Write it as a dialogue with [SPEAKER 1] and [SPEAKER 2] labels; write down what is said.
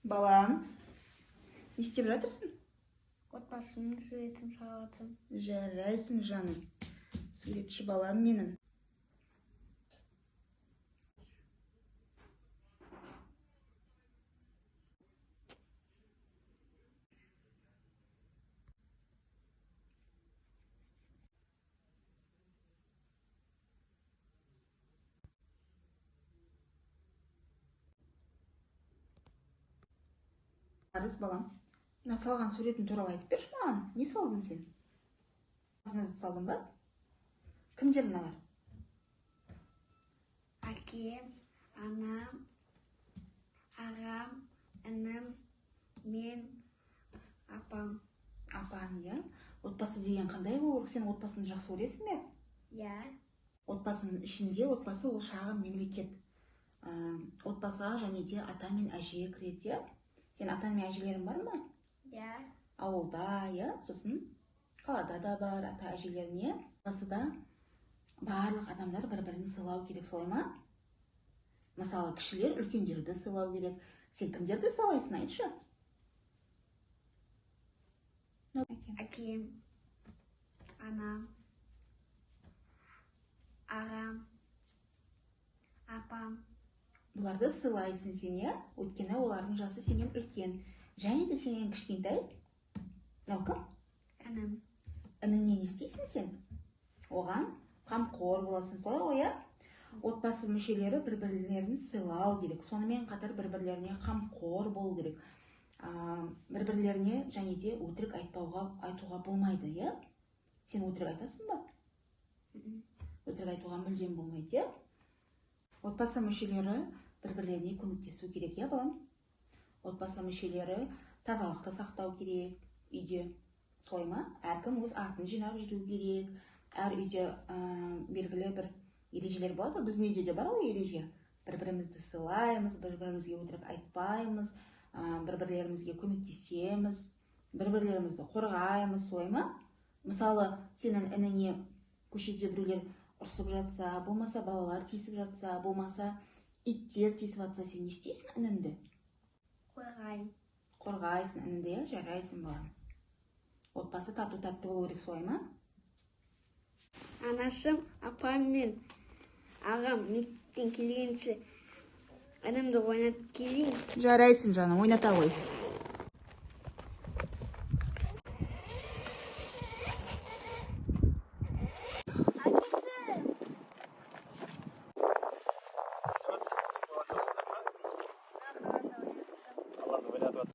[SPEAKER 1] Балам, не істеп жатырсың?
[SPEAKER 2] Отбасымның суретін салатым.
[SPEAKER 1] Жарайсың, жаным. Суретші балам менің. Арыс балам, мына салған суретін туралы айтып берші маған. Не салдың сен? Басымызды салдың ба? Кімдер мыналар?
[SPEAKER 2] Әкем, анам, ағам, інім, мен, апам.
[SPEAKER 1] Апаң, иә? Отбасы деген қандай болу керек? Сен отбасыны жақсы көресің бе?
[SPEAKER 2] Иә.
[SPEAKER 1] Отбасының ішінде отбасы ол шағын мемлекет. Отбасыға және де ата мен әже кіреді, иә? Сен ата мен әжелерің бар ма?
[SPEAKER 2] Иә.
[SPEAKER 1] Ауылда, иә? Сосын қалада да бар ата әжелеріне. Отбасыда барлық адамдар бір-бірін сыйлау керек, солай ма? Мысалы, кішілер үлкендерді сыйлау керек. Сен кімдерді сыйлайсың, айтшы?
[SPEAKER 2] Әкем, анам, ағам, апам.
[SPEAKER 1] Бұларды сыйлайсың сен, иә? Өйткені олардың жасы сенен үлкен. Және де сенен кішкентай. Мынау кім?
[SPEAKER 2] Інім.
[SPEAKER 1] Ініңе не істейсің сен? Оған қамқор боласың, солай ғой, иә? Отбасы мүшелері бір-бірлерін сыйлау керек. Сонымен қатар бір-бірлеріне қамқор болу керек. Бір-бірлеріне және де өтірік айтуға болмайды, иә? Сен өтірік айтасың ба? Өтірік айтуға мүлдем болмайды, иә? Отбасы мүшелері бір-бірлеріне көмектесу керек, иә, балам? Отбасы мүшелері тазалықты сақтау керек үйде. Солай ма? Әркім өз артын жинап жүру керек. Әр үйде белгілі бір ережелер болады. Біздің үйде де бар ғой ереже. Бір-бірімізді сыйлаймыз, бір-бірімізге өтірік айтпаймыз, бір-бірлерімізге көмектесеміз, бір-бірлерімізді қорғаймыз, солай ма? Мысалы, сенің ініңе көшеде біреулер ұрсып жатса, болмаса балалар тиісіп жатса, болмаса иттер тиісіп жатса, сен не істейсің ініңді?
[SPEAKER 2] Қорғаймын.
[SPEAKER 1] Қорғайсың ініңді, иә? Жарайсың, балам. Отбасы тату-тәтті болу керек, солай ма?
[SPEAKER 2] Анашым, апам мен ағам мектептен келгенше інімді ойнатып келейін.
[SPEAKER 1] Жарайсың, жаным, ойната ғой.